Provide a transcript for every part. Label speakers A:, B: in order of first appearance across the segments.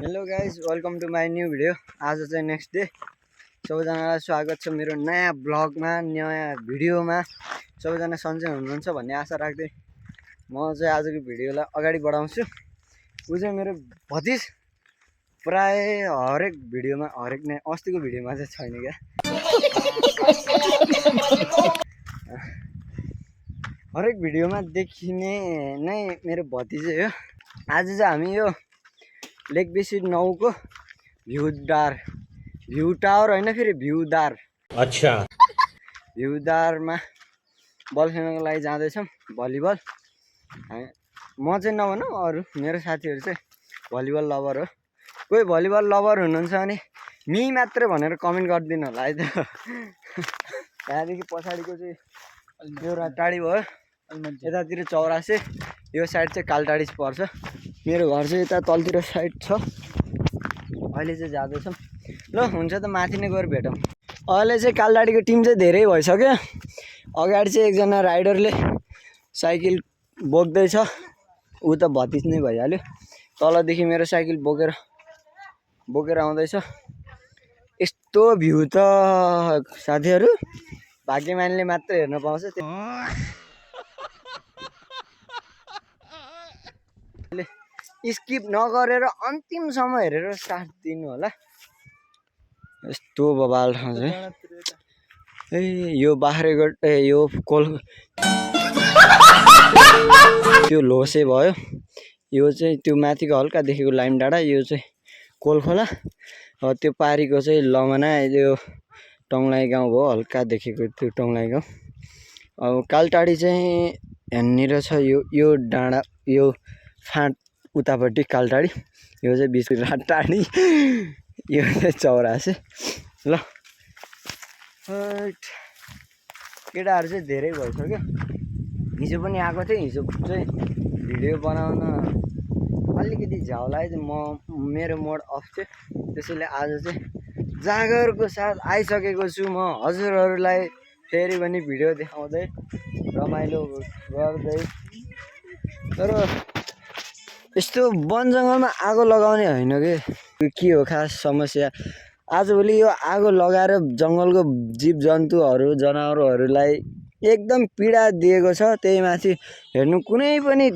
A: Hello guys welcome to my new video. आज चाहिँ next day. सबैजनालाई स्वागत छ मेरो नयाँ ब्लगमा, नयाँ भिडियोमा। सबैजना सन्चै हुनुहुन्छ भन्ने आशा राख्दै म चाहिँ आजको भिडियोलाई अगाडि बढाउँछु। ऊ चाहिँ मेरो भतिज प्राय हरेक भिडियोमा, हरेक नै अस्तिको भिडियोमा चाहिँ छैन क्या। हरेक भिडियोमा देखिने नै मेरो भतिजै हो। आज चाहिँ हामी यो लेक बेसी 9 को भ्यू टावर होइन, फेरि भ्यूदार।
B: अच्छा,
A: भ्यूदारमा बल खेल्नको लागि जाँदैछौँ। भलिबल म चाहिँ नभनौँ, अरू मेरो साथीहरू चाहिँ भलिबल लभर हो। कोही भलिबल लभर हुनुहुन्छ भने मी मात्र भनेर कमेन्ट गरिदिनु होला है त। यहाँदेखि पछाडिको चाहिँ यो राटाडी भयो, यतातिर चौरासे, यो साइड चाहिँ कालटाडी पर्छ। मेरो घर चाहिँ यता तलतिर साइड छ। अहिले चाहिँ जाँदैछौँ। ल हुन्छ त माथि नै गएर भेटौँ। अहिले चाहिँ कालटाडीको टिम चाहिँ धेरै भइसक्यो। अगाडि चाहिँ एकजना राइडरले साइकल बोक्दैछ, ऊ त भतिज नै भइहाल्यो। तलदेखि मेरो साइकल बोकेर आउँदैछ। यस्तो भ्यू त साथीहरू भाग्यमानले मात्र हेर्न पाउँछ। स्किप नगरेर अन्तिमसम्म हेरेर साथ दिनु होला। यस्तो बबाल ठाउँ चाहिँ ए यो बाख्रेकोट यो त्यो लोसे भयो। यो चाहिँ त्यो माथिको हल्का देखेको लाइम डाँडा, यो चाहिँ कोलखोला। त्यो पारीको चाहिँ लमना, यो टङ्लाई गाउँ भयो, हल्का देखेको त्यो टङ्लाई गाउँ। अब कालटाडी चाहिँ यहाँनिर छ। यो डाँडा, यो फाँट उतापट्टि कालटाडी, यो चाहिँ बिच राटाडी, यो चाहिँ चौरासे। ल केटाहरू चाहिँ धेरै भइसक्यो। हिजो पनि आएको थिएँ। हिजो चाहिँ भिडियो बनाउन अलिकति झ्याउलाई मेरो मोड अफ थियो, त्यसैले आज चाहिँ जागरको साथ आइसकेको छु म हजुरहरूलाई। फेरि पनि भिडियो देखाउँदै रमाइलो गर्दै। तर यस्तो वन जङ्गलमा आगो लगाउने होइन कि के हो खास समस्या। आजभोलि यो आगो लगाएर जङ्गलको जीव जन्तुहरू, जनावरहरूलाई एकदम पीडा दिएको छ। त्यही माथि हेर्नु कुनै पनि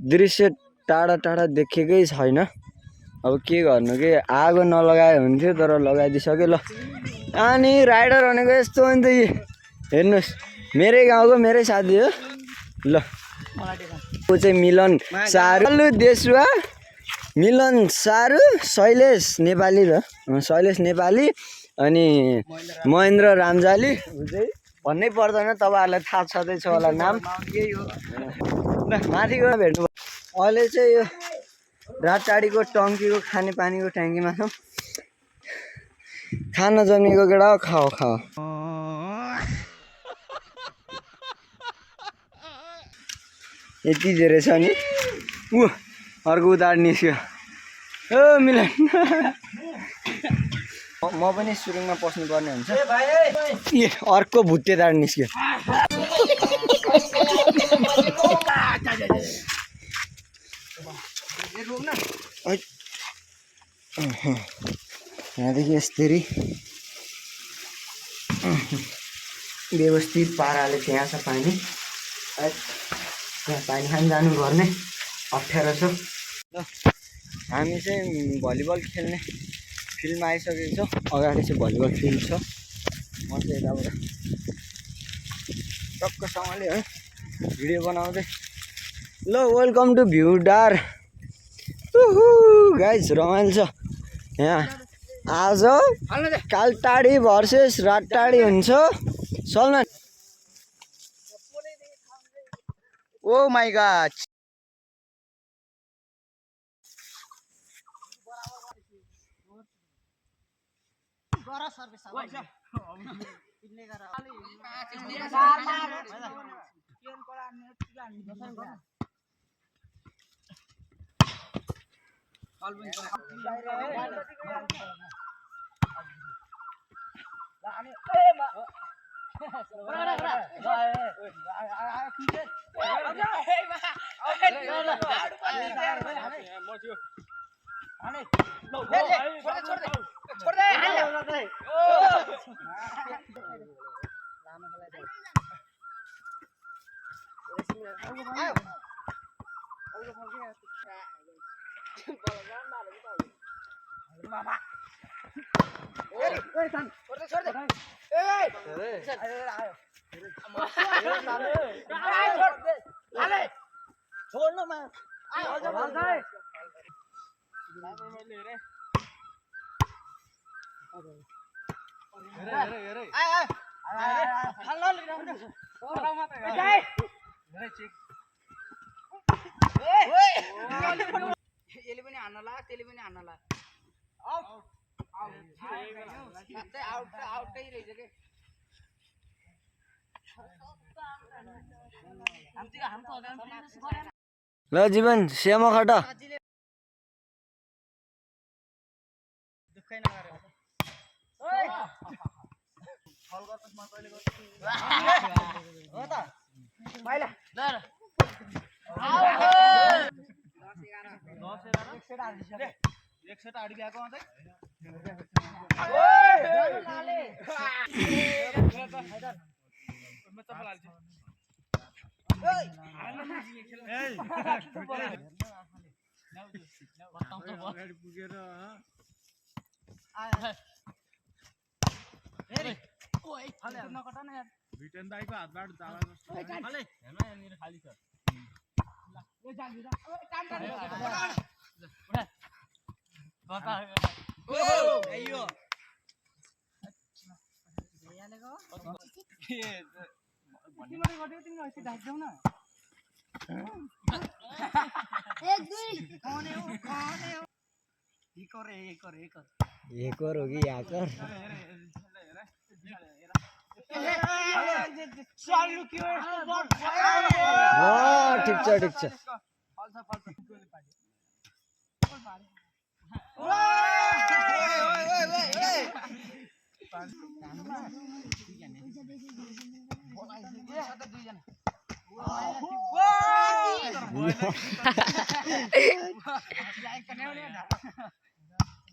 A: दृश्य टाढा देखेकै छैन। अब के गर्नु कि आगो नलगाए हुन्थ्यो, तर लगाइदिइसक्यो। ल अनि राइडर भनेको यस्तो हो नि त। हेर्नुहोस्, मेरै गाउँको मेरै साथी हो। ल ऊ चाहिँ मिलन सारू देशुवा, मिलन सारू, शैलेश नेपाली र शैलेश नेपाली, अनि महेन्द्र रामजाली। ऊ चाहिँ भन्नै पर्दैन, तपाईँहरूलाई थाहा छँदैछ होला नाम। ल माथि गएर भेट्नु। अहिले चाहिँ यो राटाडीको टङ्कीको खानेपानीको ट्याङ्कीमा छौँ। खान जन्मेको केटा खाओ। यति धेरै छ नि। ऊ अर्को उतार निस्क्यो। ओ मिलन, म पनि सुरुङमा पस्नुपर्ने हुन्छ। ए अर्को भुत्तेदार निस्क्यो। यहाँदेखि यसरी व्यवस्थित पाराले त्यहाँ छ पानी। त्यहाँ पानी खान जानुपर्ने अप्ठ्यारो छ। ल हामी चाहिँ भलिबल खेल्ने फिल्डमा आइसकेको छौँ। अगाडि चाहिँ भलिबल फिल्ड छ। म चाहिँ यताबाट टक्कसँगले है भिडियो बनाउँदै। ल वेलकम टु भ्यूदार। गाइज रमाइलो छ यहाँ। आज कालटाडी भर्सेस राटाडी हुन्छ। सलमान, ओ माई गॉड।
B: यसले पनि हान्नला त्यसले पनि हान्नला आउटै रहेछ के
A: ल जीवन सेमा खट
C: भिटन दाइको हातबाट जाला खाली छ
A: एक और होगी यहाँ कर ठीक छ ठीक छ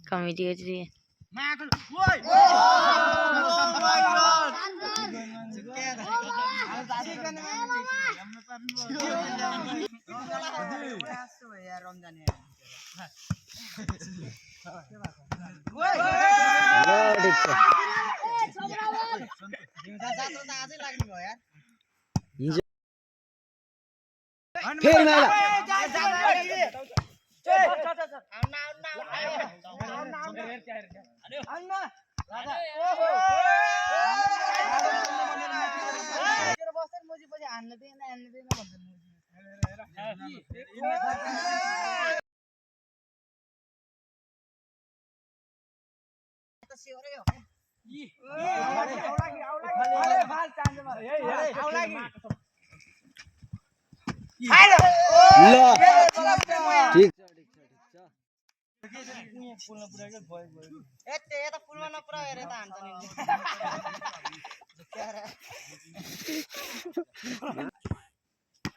D: कमेडी होती है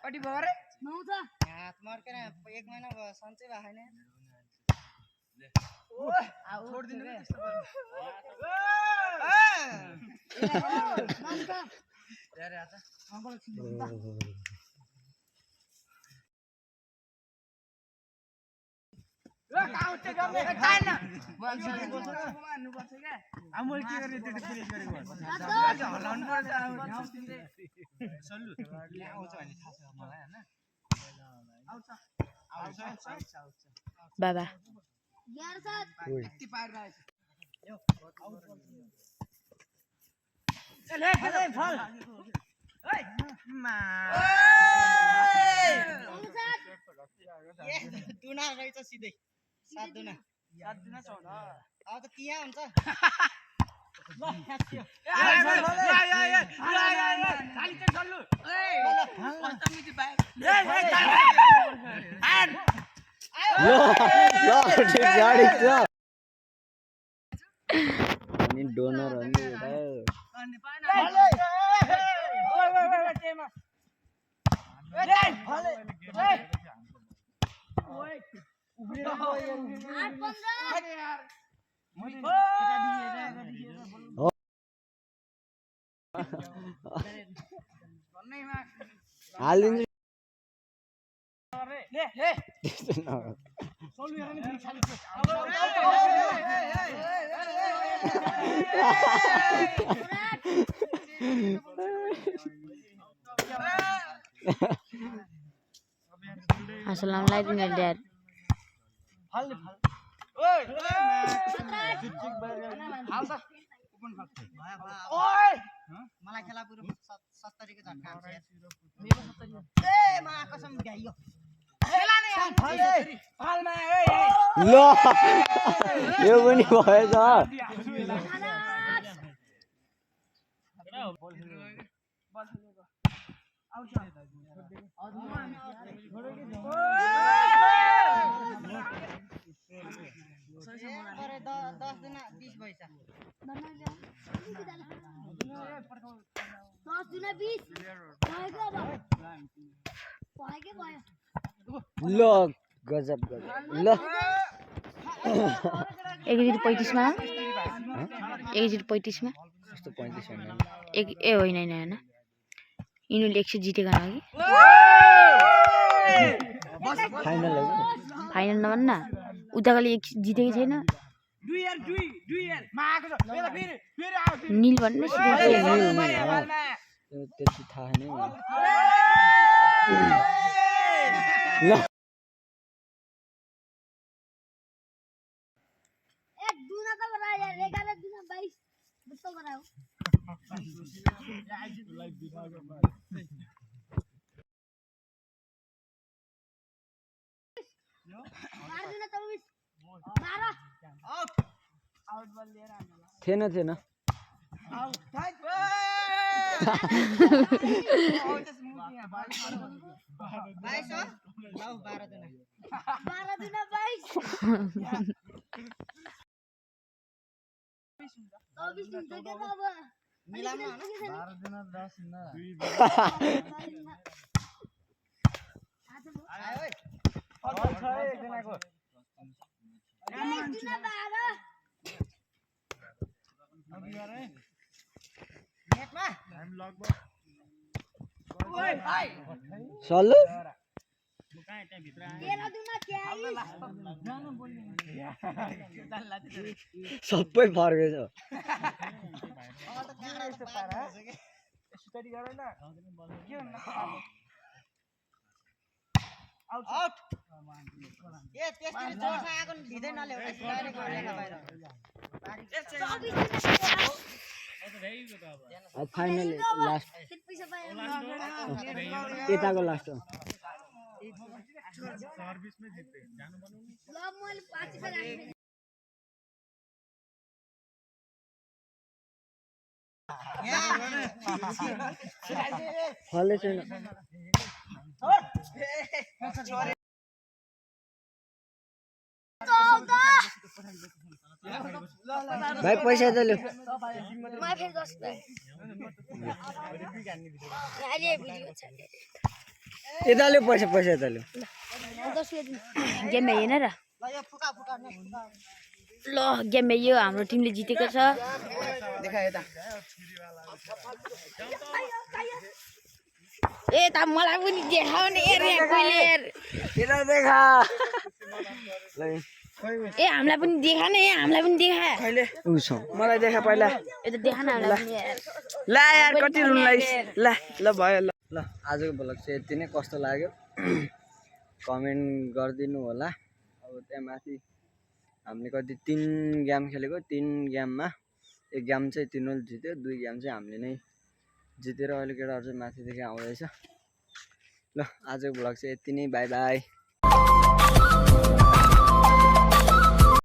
B: कति भयो रे हात मर्केर 1 महिना भयो सन्चै भएको छैन छोड्दिनु के त्यस्तो
D: बाबा
B: दुना रहेछ सिधै 7 दुना 14 अब त तिया हुन्छ
A: डोनर हालिदिन्छु
D: Assalamualaikum ya dad.
B: मलाई खेला पुरो 70 को झट्का आउँछ यार ए मा कसम भ्याइयो खेला नै फालमा
A: ल यो पनि भएछ
B: अरे 10 दुना 20 पैसा
D: 10 दुना 20 भएको अब भयो
A: ल गजब गजब ल
D: 1.35 मा 1.35 मा
A: कस्तो 35 भन्नु
D: एक ए होइन हैन हैन यिनीले 100 जितेका लागि
A: फाइनल हो
D: फाइनल नभन्न उताकोले 1 जितेकै छैन
B: 2 यार मा आको छ फेरि आउँछ
D: नील भन्ने
A: त्यति थाहा नै ल
D: एक दुना त बरा यार 11 दुना 22 बुझ्छौ बराउ
A: थिएन सल्लु सबै फर्केछ फाइनल लास्ट यताको लास्ट हो
C: सर्भिसमै जित्थे जानु पर्नु
A: फलै छैन भाइ पैसा त ल्याऊ यता ल्याऊ पैसा यता ल्याऊ
D: गेम हेरेन र ल गेम यो हाम्रो टिमले जितेको छ
A: देखा यता
D: ए त मलाई पनि देखाउने यार कहिले
A: यता देखा
D: ए हामीलाई पनि देखा न हामीलाई पनि देखा
A: कहिले उस मलाई देखा पहिला
D: ए त देखा न हामीलाई पनि यार
A: ल यार कति रुन लागिस ल भयो ल आजको भ्लग चाहिँ यति नै कस्तो लाग्यो कमेन्ट गरिदिनु होला अब त्यहाँ माथि हामीले कति 3 गेम खेलेको 3 गेममा एक गेम चाहिँ तिनीहरूले जित्यो 2 गेम चाहिँ हामीले नै जितेर अहिले केटाहरू चाहिँ माथिदेखि आउँदैछ ल आजको भ्लग चाहिँ यति नै बाई बाई